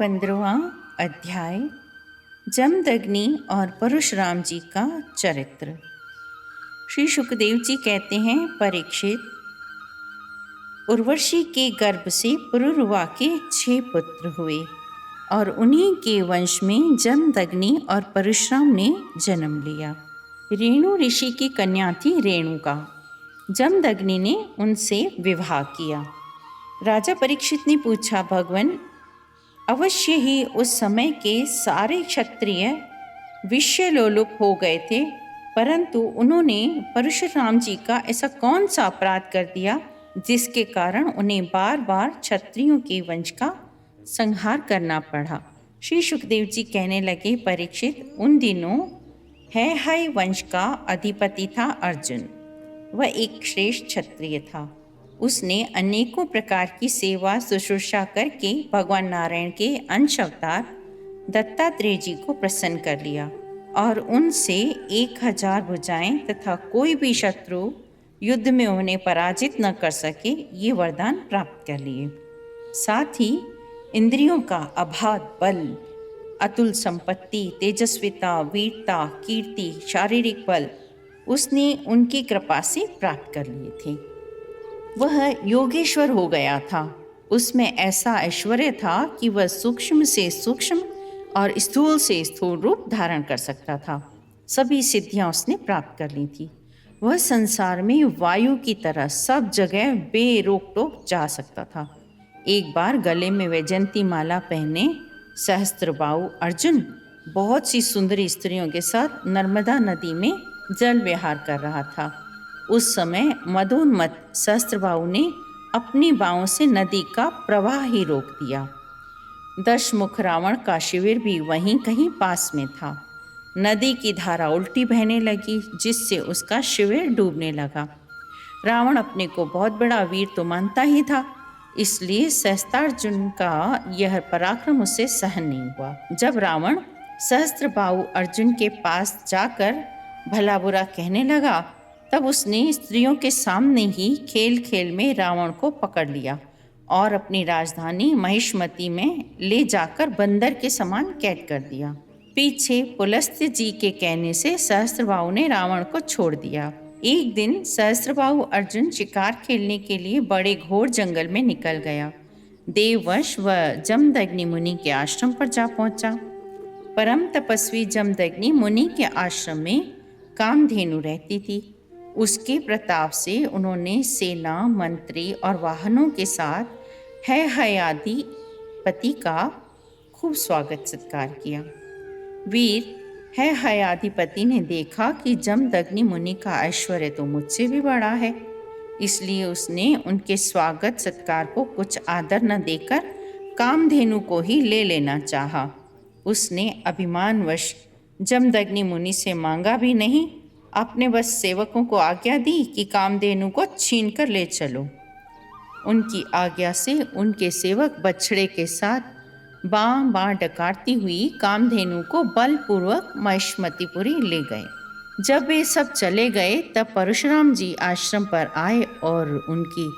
15वां अध्याय जमदग्नि और परशुराम जी का चरित्र। श्री सुखदेव जी कहते हैं, परीक्षित, उर्वशी के गर्भ से पुरुरवा के 6 पुत्र हुए और उन्हीं के वंश में जमदग्नि और परशुराम ने जन्म लिया। रेणु ऋषि की कन्या थी रेणुका। जमदग्नि ने उनसे विवाह किया। राजा परीक्षित ने पूछा, भगवान, अवश्य ही उस समय के सारे क्षत्रिय विषयलोलुप हो गए थे, परंतु उन्होंने परशुराम जी का ऐसा कौन सा अपराध कर दिया जिसके कारण उन्हें बार बार क्षत्रियों के वंश का संहार करना पड़ा। श्री सुखदेव जी कहने लगे, परीक्षित, उन दिनों है वंश का अधिपति था अर्जुन। वह एक श्रेष्ठ क्षत्रिय था। उसने अनेकों प्रकार की सेवा शुश्रूषा करके भगवान नारायण के अंश अवतार दत्तात्रेय जी को प्रसन्न कर लिया और उनसे 1000 भुजाएं तथा कोई भी शत्रु युद्ध में उन्हें पराजित न कर सके, ये वरदान प्राप्त कर लिए। साथ ही इंद्रियों का अबाध बल, अतुल संपत्ति, तेजस्विता, वीरता, कीर्ति, शारीरिक बल उसने उनकी कृपा से प्राप्त कर लिए थे। वह योगेश्वर हो गया था। उसमें ऐसा ऐश्वर्य था कि वह सूक्ष्म से सूक्ष्म और स्थूल से स्थूल रूप धारण कर सकता था। सभी सिद्धियां उसने प्राप्त कर ली थी। वह संसार में वायु की तरह सब जगह बेरोक टोक जा सकता था। एक बार गले में वैजयंती माला पहने सहस्त्रबाहु अर्जुन बहुत सी सुंदरी स्त्रियों के साथ नर्मदा नदी में जल विहार कर रहा था। उस समय मदोन्मत्त सहस्त्रबाहु ने अपनी बाहों से नदी का प्रवाह ही रोक दिया। दशमुख रावण का शिविर भी वहीं कहीं पास में था। नदी की धारा उल्टी बहने लगी, जिससे उसका शिविर डूबने लगा। रावण अपने को बहुत बड़ा वीर तो मानता ही था, इसलिए सहस्त्रार्जुन का यह पराक्रम उसे सहन नहीं हुआ। जब रावण सहस्त्रबाहु अर्जुन के पास जाकर भला बुरा कहने लगा, तब उसने स्त्रियों के सामने ही खेल खेल में रावण को पकड़ लिया और अपनी राजधानी महिष्मती में ले जाकर बंदर के समान कैद कर दिया। पीछे पुलस्त्य जी के कहने से सहस्त्रबाहु ने रावण को छोड़ दिया। एक दिन सहस्त्रबाहु अर्जुन शिकार खेलने के लिए बड़े घोर जंगल में निकल गया। देववश वह जमदग्नि मुनि के आश्रम पर जा पहुंचा। परम तपस्वी जमदग्नि मुनि के आश्रम में कामधेनु रहती थी। उसके प्रताप से उन्होंने सेना, मंत्री और वाहनों के साथ आदि पति का खूब स्वागत सत्कार किया। वीर आदिपति ने देखा कि जमदग्नि मुनि का ऐश्वर्य तो मुझसे भी बड़ा है, इसलिए उसने उनके स्वागत सत्कार को कुछ आदर न देकर कामधेनु को ही ले लेना चाहा। उसने अभिमानवश जमदग्नि मुनि से मांगा भी नहीं, अपने बस सेवकों को आज्ञा दी कि कामधेनु को छीन कर ले चलो। उनकी आज्ञा से उनके सेवक बछड़े के साथ बाँ बाँ डकारती हुई कामधेनु को बलपूर्वक महिष्मतीपुरी ले गए। जब वे सब चले गए, तब परशुराम जी आश्रम पर आए और उनकी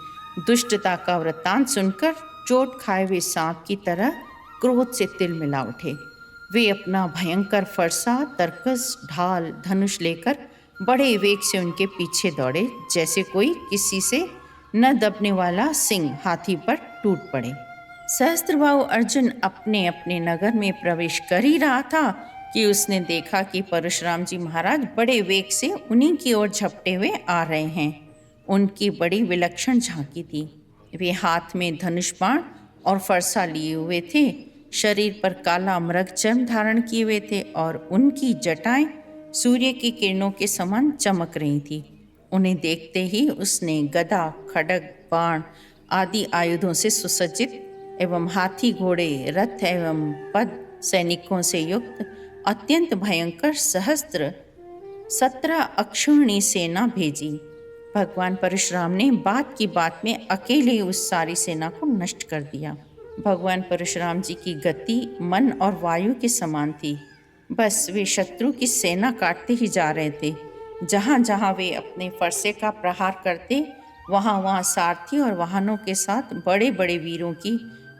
दुष्टता का वृत्तांत सुनकर चोट खाए हुए सांप की तरह क्रोध से तिलमिला उठे। वे अपना भयंकर फरसा, तरकस, ढाल, धनुष लेकर बड़े वेग से उनके पीछे दौड़े, जैसे कोई किसी से न दबने वाला सिंह हाथी पर टूट पड़े। सहस्त्रबाहु अर्जुन अपने अपने नगर में प्रवेश कर ही रहा था कि उसने देखा कि परशुराम जी महाराज बड़े वेग से उन्हीं की ओर झपटे हुए आ रहे हैं। उनकी बड़ी विलक्षण झांकी थी। वे हाथ में धनुष बाण और फरसा लिए हुए थे, शरीर पर काला मृग चर्म धारण किए हुए थे और उनकी जटाएं सूर्य की किरणों के समान चमक रही थी। उन्हें देखते ही उसने गदा, खड्ग, बाण आदि आयुधों से सुसज्जित एवं हाथी, घोड़े, रथ एवं पद सैनिकों से युक्त अत्यंत भयंकर 17 अक्षौहिणी सेना भेजी। भगवान परशुराम ने बात की बात में अकेले उस सारी सेना को नष्ट कर दिया। भगवान परशुराम जी की गति मन और वायु के समान थी। बस वे शत्रु की सेना काटते ही जा रहे थे। जहाँ जहाँ वे अपने फरसे का प्रहार करते, वहाँ वहाँ सारथी और वाहनों के साथ बड़े बड़े वीरों की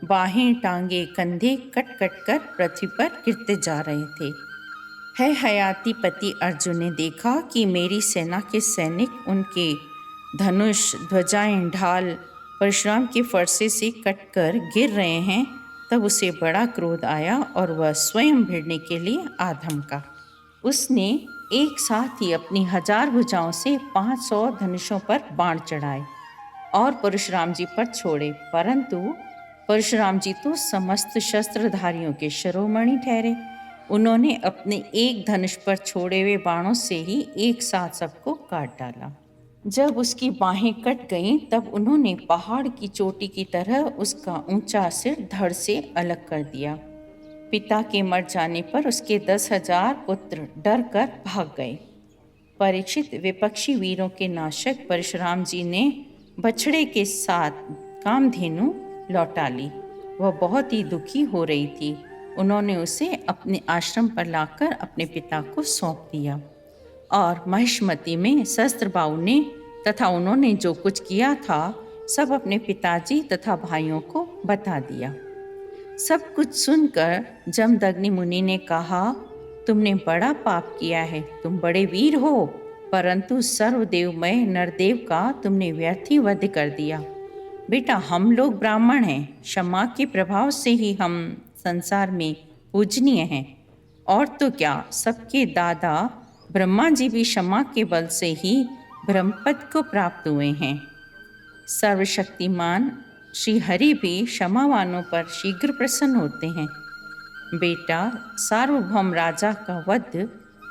बाहें, टांगे, कंधे कट कट कर पृथ्वी पर गिरते जा रहे थे। है हयाती पति अर्जुन ने देखा कि मेरी सेना के सैनिक उनके धनुष, ध्वजाएं, ढाल परशुराम के फरसे से कटकर गिर रहे हैं, तब उसे बड़ा क्रोध आया और वह स्वयं भिड़ने के लिए आ धमका। उसने एक साथ ही अपनी 1000 भुजाओं से 500 धनुषों पर बाण चढ़ाए और परशुराम जी पर छोड़े, परंतु परशुराम जी तो समस्त शस्त्रधारियों के शिरोमणि ठहरे। उन्होंने अपने एक धनुष पर छोड़े हुए बाणों से ही एक साथ सबको काट डाला। जब उसकी बाहें कट गईं, तब उन्होंने पहाड़ की चोटी की तरह उसका ऊंचा सिर धड़ से अलग कर दिया। पिता के मर जाने पर उसके 10,000 पुत्र डर कर भाग गए। परीक्षित, विपक्षी वीरों के नाशक परशुराम जी ने बछड़े के साथ कामधेनु लौटा ली। वह बहुत ही दुखी हो रही थी। उन्होंने उसे अपने आश्रम पर लाकर अपने पिता को सौंप दिया और महिष्मती में सहस्त्रबाहु ने तथा उन्होंने जो कुछ किया था सब अपने पिताजी तथा भाइयों को बता दिया। सब कुछ सुनकर जमदग्नि मुनि ने कहा, तुमने बड़ा पाप किया है। तुम बड़े वीर हो, परंतु सर्वदेवमय नरदेव का तुमने व्यर्थ ही वध कर दिया। बेटा, हम लोग ब्राह्मण हैं, क्षमा के प्रभाव से ही हम संसार में पूजनीय हैं। और तो क्या, सबके दादा ब्रह्मा जी भी क्षमा के बल से ही ब्रह्मपद को प्राप्त हुए हैं। सर्वशक्तिमान श्री हरि भी क्षमावानों पर शीघ्र प्रसन्न होते हैं। बेटा, सार्वभौम राजा का वध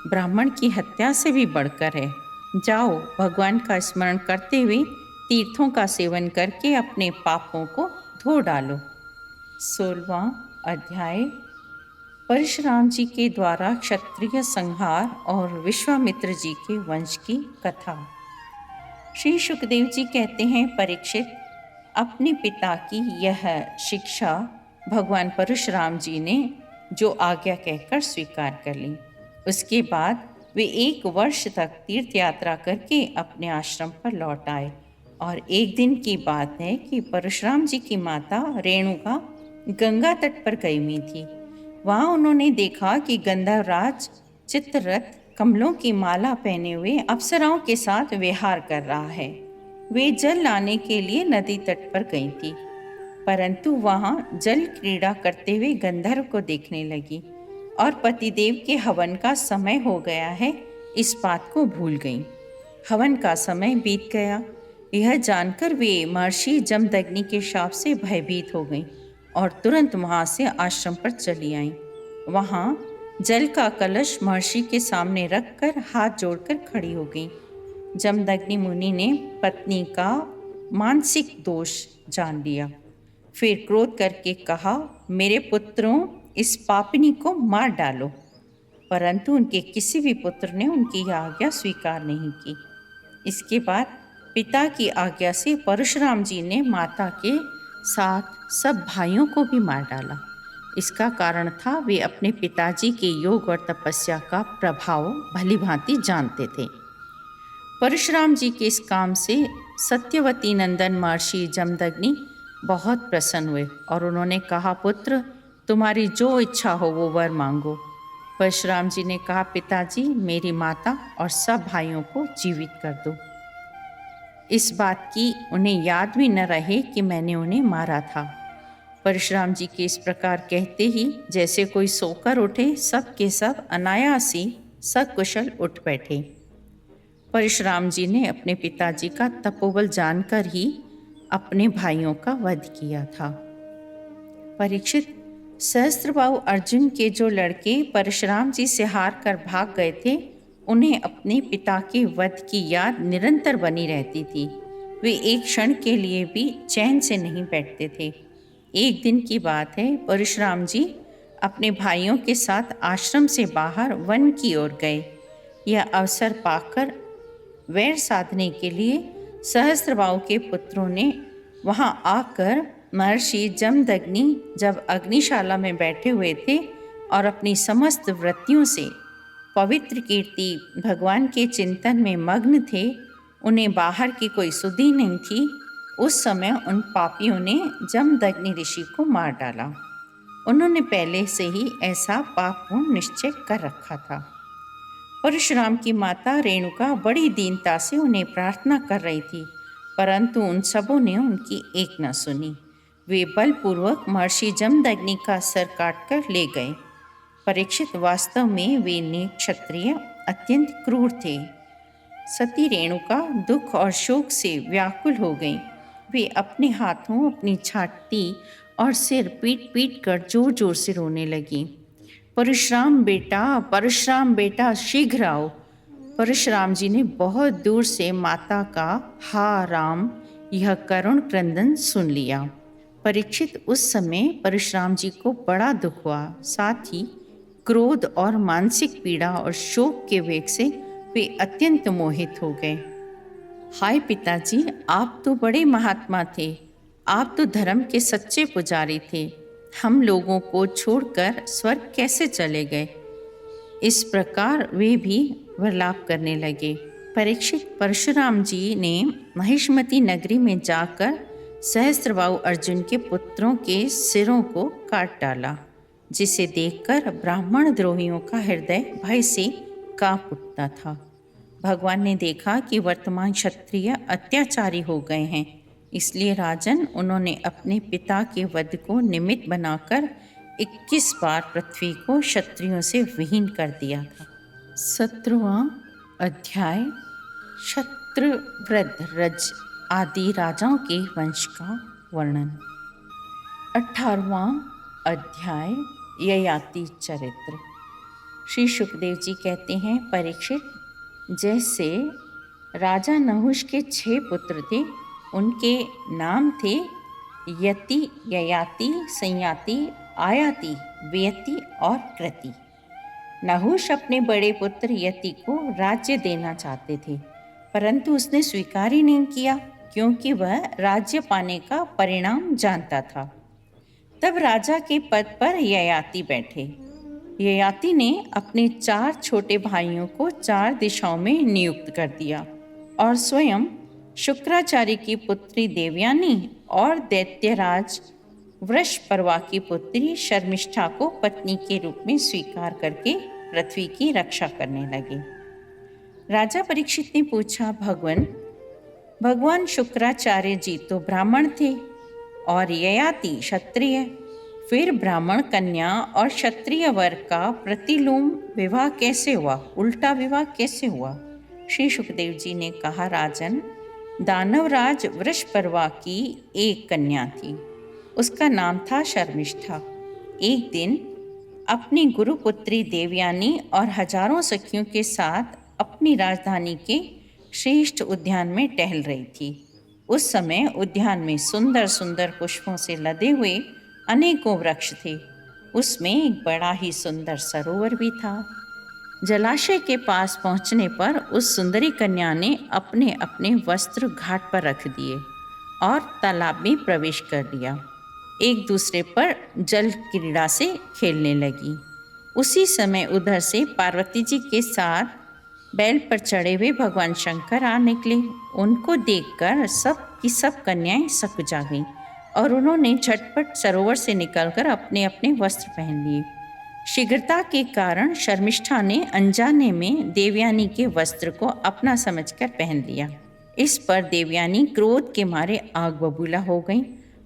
ब्राह्मण की हत्या से भी बढ़कर है। जाओ, भगवान का स्मरण करते हुए तीर्थों का सेवन करके अपने पापों को धो डालो। 16वां अध्याय, परशुराम जी के द्वारा क्षत्रिय संहार और विश्वामित्र जी के वंश की कथा। श्री सुखदेव जी कहते हैं, परीक्षित, अपने पिता की यह शिक्षा भगवान परशुराम जी ने जो आज्ञा कहकर स्वीकार कर ली। उसके बाद वे 1 वर्ष तक तीर्थ यात्रा करके अपने आश्रम पर लौट आए। और एक दिन की बात है कि परशुराम जी की माता रेणुका गंगा तट पर गई हुई थी। वहाँ उन्होंने देखा कि गंधर्वराज चित्ररथ कमलों की माला पहने हुए अप्सराओं के साथ विहार कर रहा है। वे जल लाने के लिए नदी तट पर गई थी, परंतु वहाँ जल क्रीड़ा करते हुए गंधर्व को देखने लगी और पतिदेव के हवन का समय हो गया है, इस बात को भूल गई। हवन का समय बीत गया। यह जानकर वे महर्षि जमदग्नि के शाप से भयभीत हो गईं और तुरंत वहाँ से आश्रम पर चली आईं। वहाँ जल का कलश महर्षि के सामने रखकर हाथ जोड़कर खड़ी हो गईं। जमदग्नि मुनि ने पत्नी का मानसिक दोष जान लिया। फिर क्रोध करके कहा, मेरे पुत्रों, इस पापिनी को मार डालो। परंतु उनके किसी भी पुत्र ने उनकी यह आज्ञा स्वीकार नहीं की। इसके बाद पिता की आज्ञा से परशुराम जी ने माता के साथ सब भाइयों को भी मार डाला। इसका कारण था वे अपने पिताजी के योग और तपस्या का प्रभाव भलीभांति जानते थे। परशुराम जी के इस काम से सत्यवती नंदन महर्षि जमदग्नि बहुत प्रसन्न हुए और उन्होंने कहा, पुत्र, तुम्हारी जो इच्छा हो वो वर मांगो। परशुराम जी ने कहा, पिताजी, मेरी माता और सब भाइयों को जीवित कर दो। इस बात की उन्हें याद भी न रहे कि मैंने उन्हें मारा था। परशुराम जी के इस प्रकार कहते ही जैसे कोई सोकर उठे, सब के सब अनायास ही सकुशल उठ बैठे। परशुराम जी ने अपने पिताजी का तपोबल जानकर ही अपने भाइयों का वध किया था। परीक्षित, सहस्त्रबाहु अर्जुन के जो लड़के परशुराम जी से हार कर भाग गए थे, उन्हें अपने पिता के वध की याद निरंतर बनी रहती थी। वे एक क्षण के लिए भी चैन से नहीं बैठते थे। एक दिन की बात है, परशुराम जी अपने भाइयों के साथ आश्रम से बाहर वन की ओर गए। यह अवसर पाकर वैर साधने के लिए सहस्त्रबाहु के पुत्रों ने वहां आकर महर्षि जमदग्नि जब अग्निशाला में बैठे हुए थे और अपनी समस्त वृत्तियों से पवित्र कीर्ति भगवान के चिंतन में मग्न थे, उन्हें बाहर की कोई सुधि नहीं थी। उस समय उन पापियों ने जमदग्नि ऋषि को मार डाला। उन्होंने पहले से ही ऐसा पापपूर्ण निश्चय कर रखा था। परशुराम की माता रेणुका बड़ी दीनता से उन्हें प्रार्थना कर रही थी, परंतु उन सबों ने उनकी एक न सुनी। वे बलपूर्वक महर्षि जमदग्नि का सर काटकर ले गए। परीक्षित, वास्तव में वे नेक क्षत्रिय अत्यंत क्रूर थे। सती रेणुका दुख और शोक से व्याकुल हो गई। वे अपने हाथों, अपनी छाती और सिर पीट पीट कर जोर जोर से रोने लगी। परशुराम बेटा शीघ्र आओ। परशुराम जी ने बहुत दूर से माता का हा राम यह करुण क्रंदन सुन लिया। परीक्षित, उस समय परशुराम जी को बड़ा दुख हुआ। साथ ही क्रोध और मानसिक पीड़ा और शोक के वेग से वे अत्यंत मोहित हो गए। हाय पिताजी, आप तो बड़े महात्मा थे। आप तो धर्म के सच्चे पुजारी थे। हम लोगों को छोड़कर स्वर्ग कैसे चले गए? इस प्रकार वे भी विलाप करने लगे। परीक्षित, परशुराम जी ने महिष्मती नगरी में जाकर सहस्त्रबाहु अर्जुन के पुत्रों के सिरों को काट डाला, जिसे देखकर ब्राह्मण द्रोहियों का हृदय भय से कांप उठता था। भगवान ने देखा कि वर्तमान क्षत्रिय अत्याचारी हो गए हैं, इसलिए राजन, उन्होंने अपने पिता के वध को निमित्त बनाकर 21 बार पृथ्वी को क्षत्रियों से विहीन कर दिया था। 17वां अध्याय शत्रुवृद्धरज आदि राजाओं के वंश का वर्णन। 18वां अध्याय ययाति चरित्र। श्री सुखदेव जी कहते हैं, परीक्षित, जैसे राजा नहुष के 6 पुत्र थे, उनके नाम थे यति, ययाति, संयाति, आयाति, व्यति और कृति। नहुष अपने बड़े पुत्र यति को राज्य देना चाहते थे, परंतु उसने स्वीकार ही नहीं किया, क्योंकि वह राज्य पाने का परिणाम जानता था। तब राजा के पद पर ययाति बैठे। ययाति ने अपने 4 छोटे भाइयों को 4 दिशाओं में नियुक्त कर दिया और स्वयं शुक्राचार्य की पुत्री देवयानी और दैत्यराज वृषपर्वा की पुत्री शर्मिष्ठा को पत्नी के रूप में स्वीकार करके पृथ्वी की रक्षा करने लगे। राजा परीक्षित ने पूछा, भगवान शुक्राचार्य जी तो ब्राह्मण थे और ययाति क्षत्रिय, फिर ब्राह्मण कन्या और क्षत्रिय वर्ग का प्रतिलोम विवाह कैसे हुआ, उल्टा विवाह कैसे हुआ? श्री सुखदेव जी ने कहा, राजन, दानवराज वृषपर्वा की एक कन्या थी, उसका नाम था शर्मिष्ठा। एक दिन अपनी गुरुपुत्री देवयानी और हजारों सखियों के साथ अपनी राजधानी के श्रेष्ठ उद्यान में टहल रही थी। उस समय उद्यान में सुंदर सुंदर पुष्पों से लदे हुए अनेकों वृक्ष थे। उसमें एक बड़ा ही सुंदर सरोवर भी था। जलाशय के पास पहुंचने पर उस सुंदरी कन्या ने अपने अपने वस्त्र घाट पर रख दिए और तालाब में प्रवेश कर लिया। एक दूसरे पर जल क्रीड़ा से खेलने लगी। उसी समय उधर से पार्वती जी के साथ बैल पर चढ़े हुए भगवान शंकर आ निकले। उनको देखकर सब की सब कन्याएं सकुचा गईं और उन्होंने झटपट सरोवर से निकलकर अपने अपने वस्त्र पहन लिए। शीघ्रता के कारण शर्मिष्ठा ने अनजाने में देवयानी के वस्त्र को अपना समझकर पहन लिया। इस पर देवयानी क्रोध के मारे आग बबूला हो गई।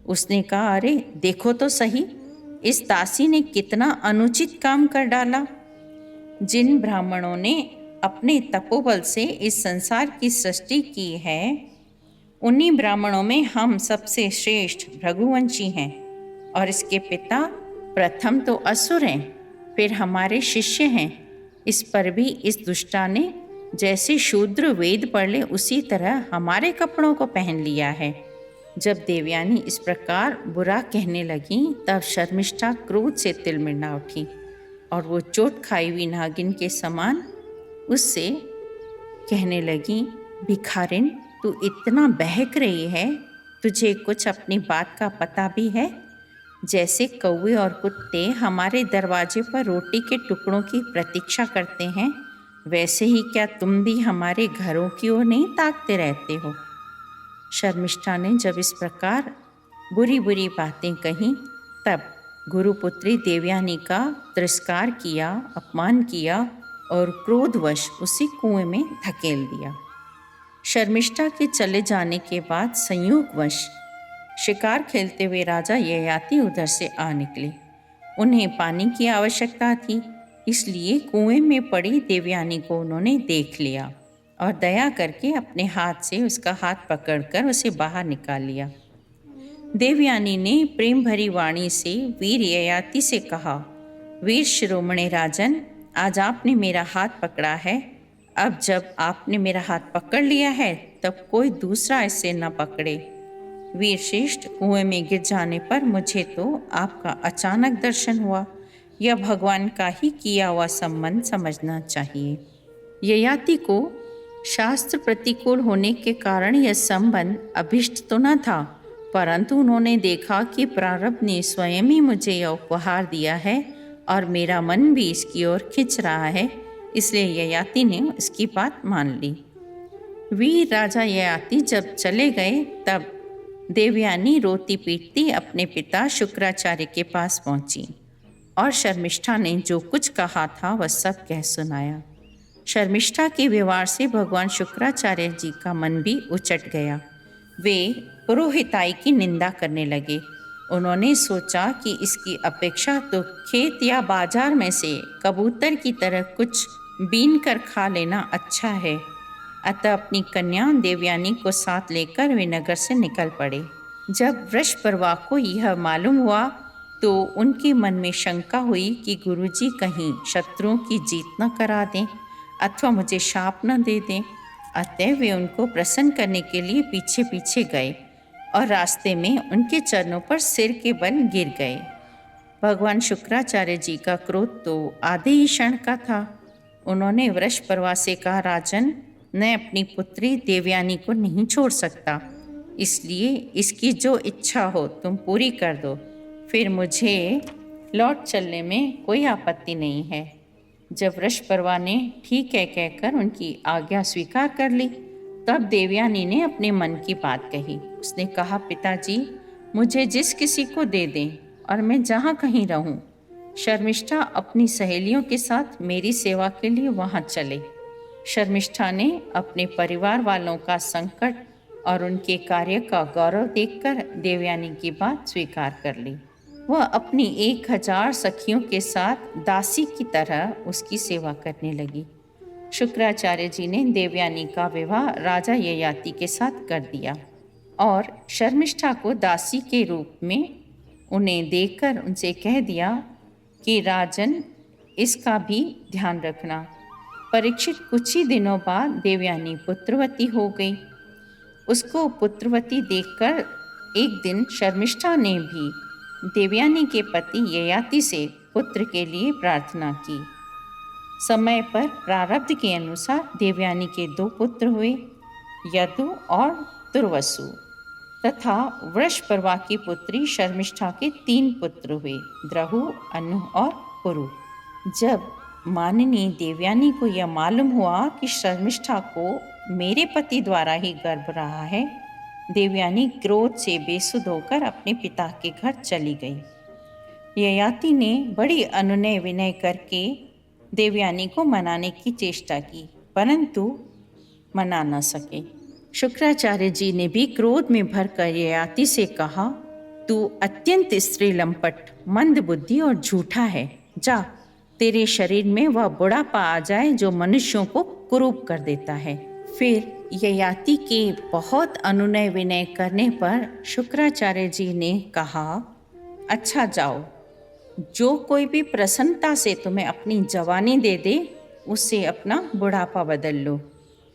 उसने कहा, अरे देखो तो सही, इस दासी ने कितना अनुचित काम कर डाला। जिन ब्राह्मणों ने अपने तपोबल से इस संसार की सृष्टि की है, उन्हीं ब्राह्मणों में हम सबसे श्रेष्ठ भृगुवंशी हैं और इसके पिता प्रथम तो असुर हैं, फिर हमारे शिष्य हैं। इस पर भी इस दुष्टा ने जैसे शूद्र वेद पढ़ ले उसी तरह हमारे कपड़ों को पहन लिया है। जब देवयानी इस प्रकार बुरा कहने लगी, तब शर्मिष्ठा क्रोध से तिलमिला उठी और वो चोट खाई हुई नागिन के समान उससे कहने लगी, भिखारिन, तू इतना बहक रही है, तुझे कुछ अपनी बात का पता भी है? जैसे कौवे और कुत्ते हमारे दरवाजे पर रोटी के टुकड़ों की प्रतीक्षा करते हैं, वैसे ही क्या तुम भी हमारे घरों की ओर नहीं ताकते रहते हो? शर्मिष्ठा ने जब इस प्रकार बुरी बुरी बातें कहीं, तब गुरुपुत्री देवयानी का तिरस्कार किया, अपमान किया और क्रोधवश उसी कुएं में धकेल दिया। शर्मिष्ठा के चले जाने के बाद संयोगवश शिकार खेलते हुए राजा ययाति उधर से आ निकले। उन्हें पानी की आवश्यकता थी, इसलिए कुएं में पड़ी देवयानी को उन्होंने देख लिया और दया करके अपने हाथ से उसका हाथ पकड़कर उसे बाहर निकाल लिया। देवयानी ने प्रेम भरी वाणी से वीर ययाति से कहा, वीर शिरोमणि राजन, आज आपने मेरा हाथ पकड़ा है। अब जब आपने मेरा हाथ पकड़ लिया है, तब कोई दूसरा इसे न पकड़े। वीर श्रेष्ठ, कुएं में गिर जाने पर मुझे तो आपका अचानक दर्शन हुआ। यह भगवान का ही किया हुआ संबंध समझना चाहिए। ययाति को शास्त्र प्रतिकूल होने के कारण यह संबंध अभिष्ट तो न था, परंतु उन्होंने देखा कि प्रारब्ध ने स्वयं ही मुझे यह उपहार दिया है और मेरा मन भी इसकी ओर खिंच रहा है, इसलिए ययाति ने इसकी बात मान ली। वीर राजा ययाति जब चले गए, तब देवयानी रोती पीटती अपने पिता शुक्राचार्य के पास पहुंची और शर्मिष्ठा ने जो कुछ कहा था वह सब कह सुनाया। शर्मिष्ठा के व्यवहार से भगवान शुक्राचार्य जी का मन भी उचट गया। वे पुरोहिताई की निंदा करने लगे। उन्होंने सोचा कि इसकी अपेक्षा तो खेत या बाजार में से कबूतर की तरह कुछ बीन कर खा लेना अच्छा है। अतः अपनी कन्या देवयानी को साथ लेकर वे नगर से निकल पड़े। जब वृषपर्वा को यह मालूम हुआ तो उनके मन में शंका हुई कि गुरुजी कहीं शत्रुओं की जीत न करा दें अथवा मुझे शाप न दे दें। अतः वे उनको प्रसन्न करने के लिए पीछे पीछे गए और रास्ते में उनके चरणों पर सिर के बल गिर गए। भगवान शुक्राचार्य जी का क्रोध तो आधे ही क्षण का था। उन्होंने वृषपर्वा से कहा, राजन, मैं अपनी पुत्री देवयानी को नहीं छोड़ सकता, इसलिए इसकी जो इच्छा हो तुम पूरी कर दो, फिर मुझे लौट चलने में कोई आपत्ति नहीं है। जब वृषपर्वा ने ठीक है कहकर उनकी आज्ञा स्वीकार कर ली, तब देवयानी ने अपने मन की बात कही। उसने कहा, पिताजी, मुझे जिस किसी को दे दें और मैं जहाँ कहीं रहूँ। शर्मिष्ठा अपनी सहेलियों के साथ मेरी सेवा के लिए वहाँ चले। शर्मिष्ठा ने अपने परिवार वालों का संकट और उनके कार्य का गौरव देखकर देवयानी की बात स्वीकार कर ली। वह अपनी 1000 सखियों के साथ दासी की तरह उसकी सेवा करने लगी। शुक्राचार्य जी ने देवयानी का विवाह राजा ययाति के साथ कर दिया और शर्मिष्ठा को दासी के रूप में उन्हें देखकर उनसे कह दिया कि राजन, इसका भी ध्यान रखना। परीक्षित कुछ ही दिनों बाद देवयानी पुत्रवती हो गई। उसको पुत्रवती देखकर एक दिन शर्मिष्ठा ने भी देवयानी के पति ययाति से पुत्र के लिए प्रार्थना की। समय पर प्रारब्ध के अनुसार देवयानी के 2 पुत्र हुए, यदु और दुर्वसु, तथा वृषपर्वा की पुत्री शर्मिष्ठा के 3 पुत्र हुए, द्रहु, अनु और पुरु। जब माननीय देवयानी को यह मालूम हुआ कि शर्मिष्ठा को मेरे पति द्वारा ही गर्भ रहा है, देवयानी क्रोध से बेसुध होकर अपने पिता के घर चली गई। ययाति ने बड़ी अनुनय विनय करके देवयानी को मनाने की चेष्टा की, परंतु मना न सके। शुक्राचार्य जी ने भी क्रोध में भरकर ययाति से कहा, तू अत्यंत स्त्री लंपट, मंद बुद्धि और झूठा है। जा, तेरे शरीर में वह बुढ़ापा आ जाए जो मनुष्यों को कुरूप कर देता है। फिर ययाति के बहुत अनुनय विनय करने पर शुक्राचार्य जी ने कहा, अच्छा जाओ, जो कोई भी प्रसन्नता से तुम्हें अपनी जवानी दे दे, उससे अपना बुढ़ापा बदल लो।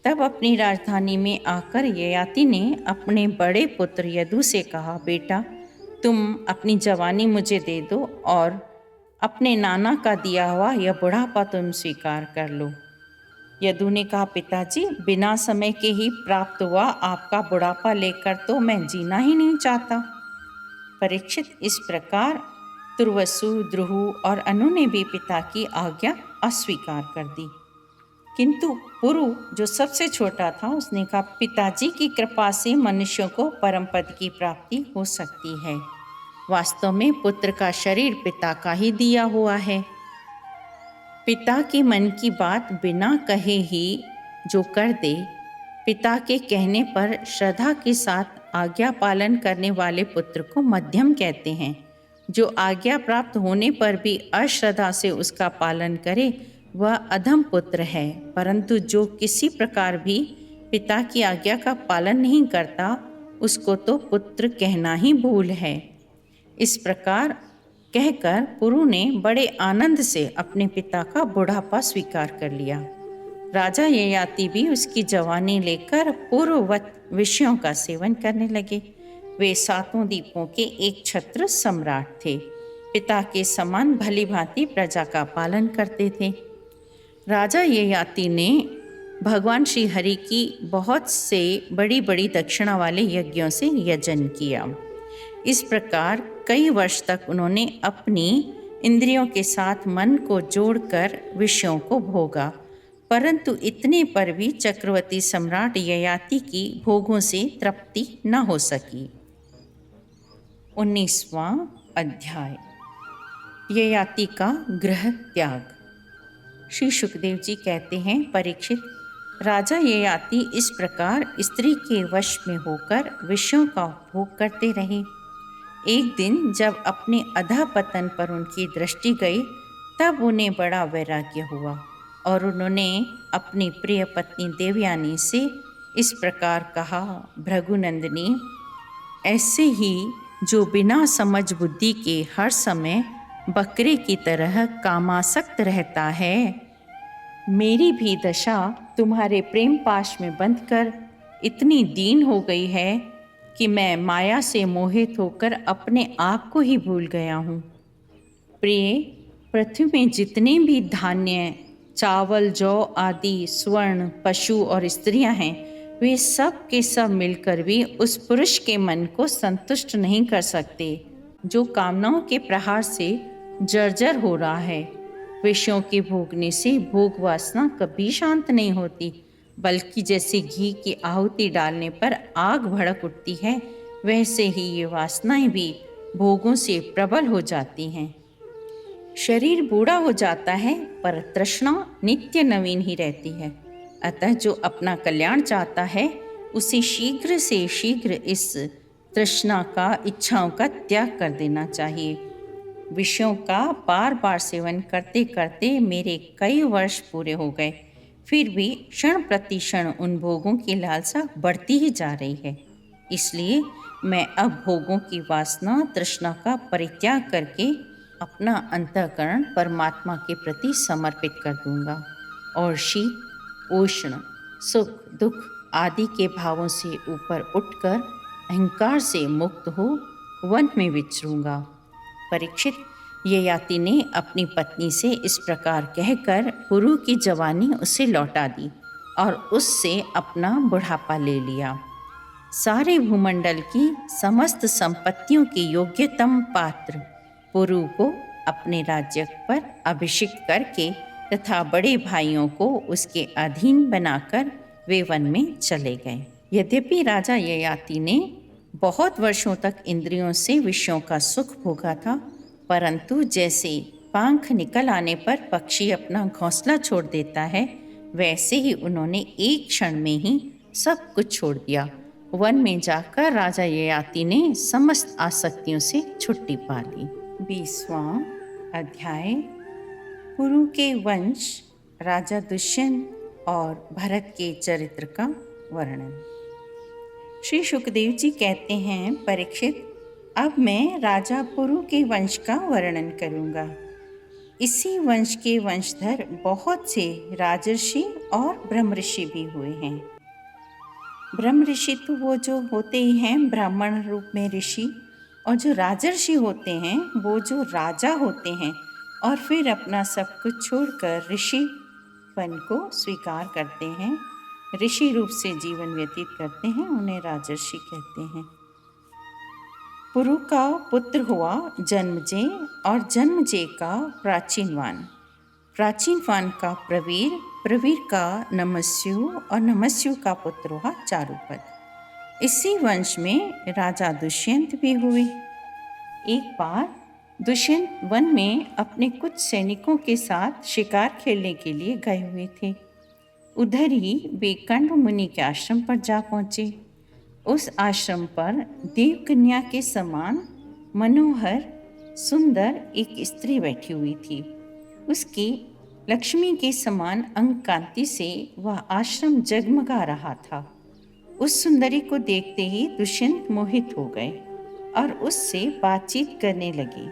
तब अपनी राजधानी में आकर ययाति ने अपने बड़े पुत्र यदु से कहा, बेटा, तुम अपनी जवानी मुझे दे दो और अपने नाना का दिया हुआ यह बुढ़ापा तुम स्वीकार कर लो। यदु ने कहा, पिताजी, बिना समय के ही प्राप्त हुआ आपका बुढ़ापा लेकर तो मैं जीना ही नहीं चाहता। परीक्षित, इस प्रकार तुर्वसु, द्रुहु और अनु ने भी पिता की आज्ञा अस्वीकार कर दी। किंतु पुरु जो सबसे छोटा था उसने कहा, पिताजी की कृपा से मनुष्यों को परम पद की प्राप्ति हो सकती है। वास्तव में पुत्र का शरीर पिता का ही दिया हुआ है। पिता के मन की बात बिना कहे ही जो कर दे, पिता के कहने पर श्रद्धा के साथ आज्ञा पालन करने वाले पुत्र को मध्यम कहते हैं। जो आज्ञा प्राप्त होने पर भी अश्रद्धा से उसका पालन करे वह अधम पुत्र है। परंतु जो किसी प्रकार भी पिता की आज्ञा का पालन नहीं करता उसको तो पुत्र कहना ही भूल है। इस प्रकार कहकर पुरु ने बड़े आनंद से अपने पिता का बुढ़ापा स्वीकार कर लिया। राजा ययाति भी उसकी जवानी लेकर पूर्ववत विषयों का सेवन करने लगे। वे सातों दीपों के एक छत्र सम्राट थे। पिता के समान भली भांति प्रजा का पालन करते थे। राजा ययाति ने भगवान श्री हरि की बहुत से बड़ी बड़ी दक्षिणा वाले यज्ञों से यजन किया। इस प्रकार कई वर्ष तक उन्होंने अपनी इंद्रियों के साथ मन को जोड़कर विषयों को भोगा, परंतु इतने पर भी चक्रवर्ती सम्राट ययाति की भोगों से तृप्ति न हो सकी। 19वां अध्याय, ययाति का गृह त्याग। श्री सुखदेव जी कहते हैं, परीक्षित, राजा ययाति इस प्रकार स्त्री के वश में होकर विषयों का उपभोग करते रहे। एक दिन जब अपने अधःपतन पर उनकी दृष्टि गई तब उन्हें बड़ा वैराग्य हुआ और उन्होंने अपनी प्रिय पत्नी देवयानी से इस प्रकार कहा, भृगुनंदिनी, ऐसे ही जो बिना समझ बुद्धि के हर समय बकरे की तरह कामासक्त रहता है, मेरी भी दशा तुम्हारे प्रेम पाश में बंधकर इतनी दीन हो गई है कि मैं माया से मोहित होकर अपने आप को ही भूल गया हूँ। प्रिय, पृथ्वी में जितने भी धान्य, चावल, जौ आदि, स्वर्ण, पशु और स्त्रियां हैं, वे सब के सब मिलकर भी उस पुरुष के मन को संतुष्ट नहीं कर सकते जो कामनाओं के प्रहार से जर्जर हो रहा है। विषयों के भोगने से भोग वासना कभी शांत नहीं होती, बल्कि जैसे घी की आहुति डालने पर आग भड़क उठती है, वैसे ही ये वासनाएं भी भोगों से प्रबल हो जाती हैं। शरीर बूढ़ा हो जाता है पर तृष्णा नित्य नवीन ही रहती है। अतः जो अपना कल्याण चाहता है उसे शीघ्र से शीघ्र इस तृष्णा का, इच्छाओं का त्याग कर देना चाहिए। विषयों का बार बार सेवन करते करते मेरे कई वर्ष पूरे हो गए, फिर भी क्षण प्रति क्षण उन भोगों की लालसा बढ़ती ही जा रही है। इसलिए मैं अब भोगों की वासना, तृष्णा का परित्याग करके अपना अंतःकरण परमात्मा के प्रति समर्पित कर दूंगा और शीत, उष्ण, सुख, दुख आदि के भावों से ऊपर उठकर अहंकार से मुक्त हो वन में विचरूंगा। परीक्षित, ययाति ने अपनी पत्नी से इस प्रकार कहकर पुरु की जवानी उसे लौटा दी और उससे अपना बुढ़ापा ले लिया। सारे भूमंडल की समस्त संपत्तियों के योग्यतम पात्र पुरु को अपने राज्य पर अभिषिक्त करके तथा बड़े भाइयों को उसके अधीन बनाकर वे वन में चले गए। यद्यपि राजा ययाति ने बहुत वर्षों तक इंद्रियों से विषयों का सुख भोगा था, परंतु जैसे पंख निकल आने पर पक्षी अपना घोंसला छोड़ देता है, वैसे ही उन्होंने एक क्षण में ही सब कुछ छोड़ दिया। वन में जाकर राजा ययाति ने समस्त आसक्तियों से छुट्टी पा ली। 20वां अध्याय, पुरु के वंश, राजा दुष्यंत और भरत के चरित्र का वर्णन। श्री सुखदेव जी कहते हैं, परीक्षित, अब मैं राजा पुरु के वंश का वर्णन करूंगा। इसी वंश के वंशधर बहुत से राजर्षि और ब्रह्मऋषि भी हुए हैं। ब्रह्म ऋषि तो वो जो होते ही हैं ब्राह्मण रूप में ऋषि, और जो राजर्षि होते हैं वो जो राजा होते हैं और फिर अपना सब कुछ छोड़कर ऋषिपन को स्वीकार करते हैं, ऋषि रूप से जीवन व्यतीत करते हैं, उन्हें राजर्षि कहते हैं। पुरु का पुत्र हुआ जन्मजेय और जन्मजेय का प्राचीनवान, प्राचीनवान का प्रवीर, प्रवीर का नमस्यु और नमस्यु का पुत्र हुआ चारुपद। इसी वंश में राजा दुष्यंत भी हुए। एक बार दुष्यंत वन में अपने कुछ सैनिकों के साथ शिकार खेलने के लिए गए हुए थे। उधर ही वे कंड मुनि के आश्रम पर जा पहुंचे। उस आश्रम पर देवकन्या के समान मनोहर सुंदर एक स्त्री बैठी हुई थी। उसकी लक्ष्मी के समान अंग कांति से वह आश्रम जगमगा रहा था। उस सुंदरी को देखते ही दुष्यंत मोहित हो गए और उससे बातचीत करने लगे।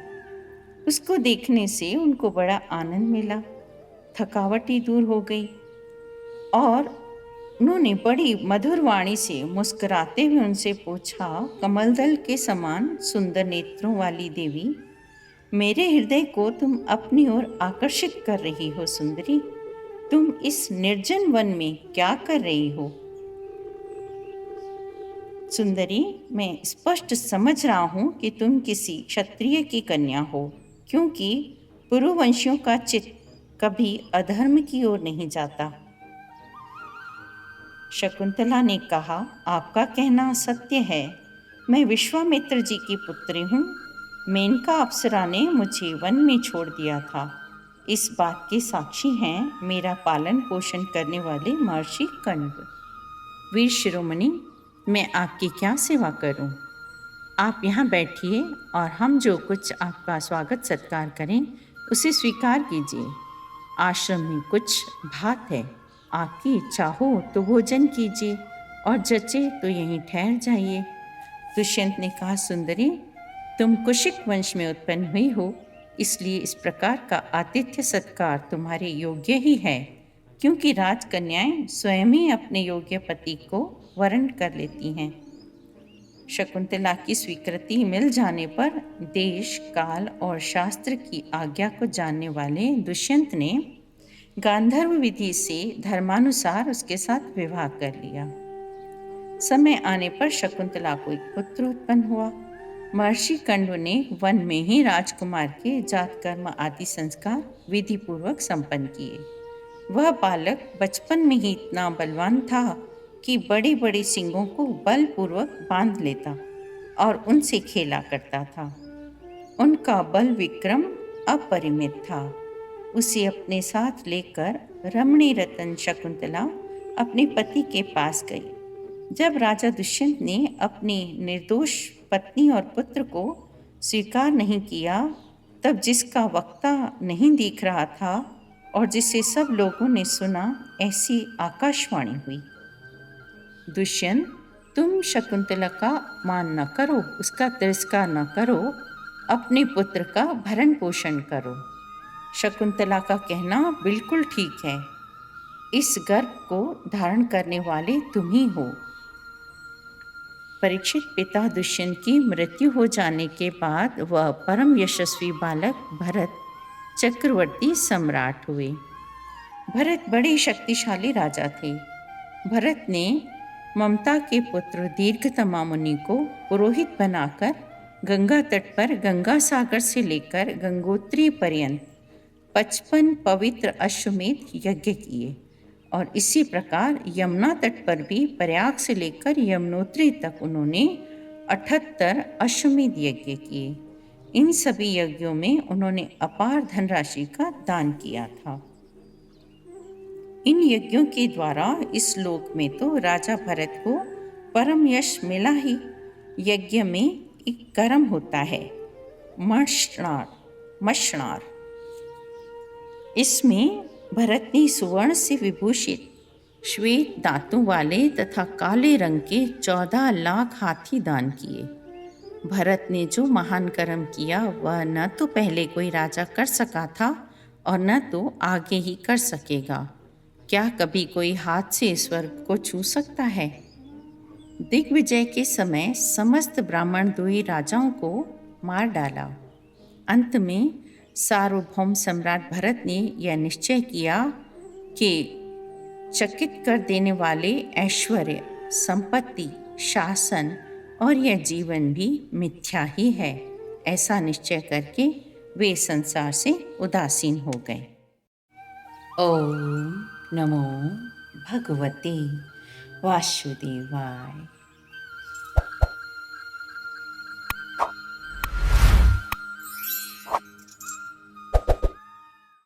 उसको देखने से उनको बड़ा आनंद मिला, थकावट ही दूर हो गई और उन्होंने बड़ी मधुर वाणी से मुस्कुराते हुए उनसे पूछा, कमलदल के समान सुंदर नेत्रों वाली देवी, मेरे हृदय को तुम अपनी ओर आकर्षित कर रही हो सुंदरी। तुम इस निर्जन वन में क्या कर रही हो? सुंदरी, मैं स्पष्ट समझ रहा हूँ कि तुम किसी क्षत्रिय की कन्या हो, क्योंकि पुरुवंशियों का चित्त कभी अधर्म की ओर नहीं जाता। शकुंतला ने कहा, आपका कहना सत्य है। मैं विश्वामित्र जी की पुत्री हूँ। मेनका अप्सरा ने मुझे वन में छोड़ दिया था। इस बात के साक्षी हैं मेरा पालन पोषण करने वाले महर्षि कंड। वीर शिरोमणि, मैं आपकी क्या सेवा करूं? आप यहाँ बैठिए और हम जो कुछ आपका स्वागत सत्कार करें उसे स्वीकार कीजिए। आश्रम में कुछ भात है, आपकी इच्छा हो तो भोजन कीजिए और जचे तो यहीं ठहर जाइए। दुष्यंत ने कहा, सुंदरी, तुम कुशिक वंश में उत्पन्न हुई हो, इसलिए इस प्रकार का आतिथ्य सत्कार तुम्हारे योग्य ही है, क्योंकि राजकन्याएं स्वयं ही अपने योग्य पति को वरण कर लेती हैं। शकुंतला की स्वीकृति मिल जाने पर देश, काल और शास्त्र की आज्ञा को जानने वाले दुष्यंत ने गांधर्व विधि से धर्मानुसार उसके साथ विवाह कर लिया। समय आने पर शकुंतला को एक पुत्र उत्पन्न हुआ। महर्षि कंड ने वन में ही राजकुमार के जात कर्म आदि संस्कार विधि पूर्वक संपन्न किए। वह बालक बचपन में ही इतना बलवान था कि बड़े बड़े सिंगों को बलपूर्वक बांध लेता और उनसे खेला करता था। उनका बल विक्रम अपरिमित था। उसे अपने साथ लेकर रमणी रतन शकुंतला अपने पति के पास गई। जब राजा दुष्यंत ने अपनी निर्दोष पत्नी और पुत्र को स्वीकार नहीं किया, तब जिसका वक्ता नहीं दिख रहा था और जिसे सब लोगों ने सुना, ऐसी आकाशवाणी हुई, दुष्यंत, तुम शकुंतला का मान न करो, उसका तिरस्कार न करो, अपने पुत्र का भरण पोषण करो। शकुंतला का कहना बिल्कुल ठीक है। इस गर्भ को धारण करने वाले तुम ही हो। परीक्षित पिता दुष्यंत की मृत्यु हो जाने के बाद वह परम यशस्वी बालक भरत चक्रवर्ती सम्राट हुए। भरत बड़े शक्तिशाली राजा थे। भरत ने ममता के पुत्र दीर्घतमा मुनि को पुरोहित बनाकर गंगा तट पर गंगा सागर से लेकर गंगोत्री पर्यंत 55 पवित्र अश्वमेध यज्ञ किए और इसी प्रकार यमुना तट पर भी प्रयाग से लेकर यमुनोत्री तक उन्होंने 78 अश्वमेध यज्ञ किए। इन सभी यज्ञों में उन्होंने अपार धनराशि का दान किया था। इन यज्ञों के द्वारा इस लोक में तो राजा भरत को परम यश मिला ही। यज्ञ में एक कर्म होता है, मशनार। इसमें भरत ने सुवर्ण से विभूषित श्वेत दांतों वाले तथा काले रंग के 14 लाख हाथी दान किए। भरत ने जो महान कर्म किया वह न तो पहले कोई राजा कर सका था और न तो आगे ही कर सकेगा। क्या कभी कोई हाथ से स्वर्ग को छू सकता है? दिग्विजय के समय समस्त ब्राह्मण द्रोही राजाओं को मार डाला। अंत में सार्वभौम सम्राट भरत ने यह निश्चय किया कि चकित कर देने वाले ऐश्वर्य, संपत्ति, शासन और यह जीवन भी मिथ्या ही है। ऐसा निश्चय करके वे संसार से उदासीन हो गए। ओम नमो भगवते वासुदेवाय।